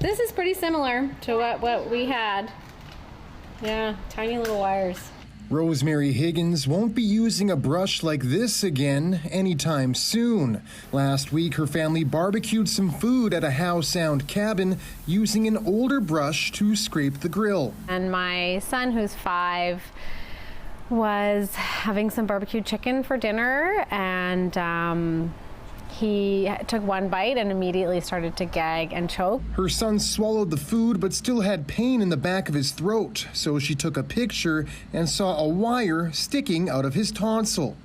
This is pretty similar to what we had. Yeah, tiny little wires. Rosemary Higgins won't be using a brush like this again anytime soon. Last week, her family barbecued some food at a Howe Sound cabin using an older brush to scrape the grill. And my son, who's 5, was having some barbecued chicken for dinner, and he took one bite and immediately started to gag and choke. Her son swallowed the food but still had pain in the back of his throat, so she took a picture and saw a wire sticking out of his tonsil.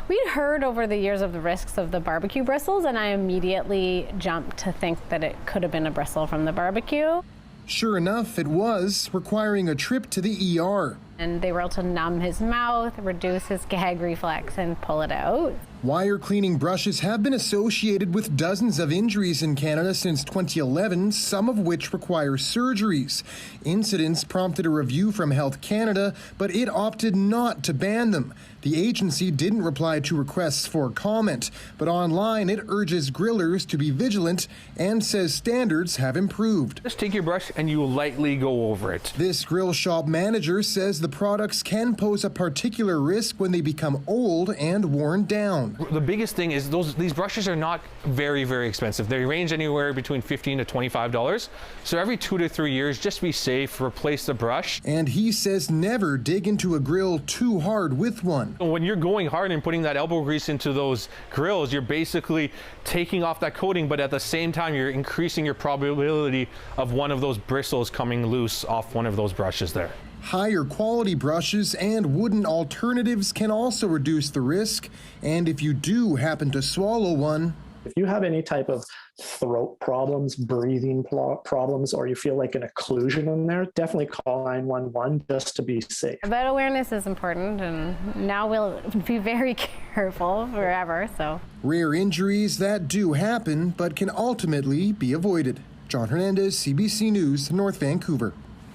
We'd heard over the years of the risks of the barbecue bristles, and I immediately jumped to think that it could have been a bristle from the barbecue. Sure enough, it was, requiring a trip to the ER. And they were able to numb his mouth, reduce his gag reflex, and pull it out. Wire cleaning brushes have been associated with dozens of injuries in Canada since 2011, some of which require surgeries. Incidents prompted a review from Health Canada, but it opted not to ban them. The agency didn't reply to requests for comment, but online it urges grillers to be vigilant and says standards have improved. Just take your brush and you lightly go over it. This grill shop manager says the products can pose a particular risk when they become old and worn down. The biggest thing is these brushes are not very, very expensive. They range anywhere between $15 to $25. So every 2 to 3 years, just be safe, replace the brush. And he says never dig into a grill too hard with one. When you're going hard and putting that elbow grease into those grills, you're basically taking off that coating, but at the same time, you're increasing your probability of one of those bristles coming loose off one of those brushes there. Higher quality brushes and wooden alternatives can also reduce the risk, and if you do happen to swallow one, if you have any type of throat problems, breathing problems, or you feel like an occlusion in there, definitely call 911 just to be safe. But awareness is important, and now we'll be very careful forever. So rare injuries that do happen but can ultimately be avoided. John Hernandez, CBC News, North Vancouver.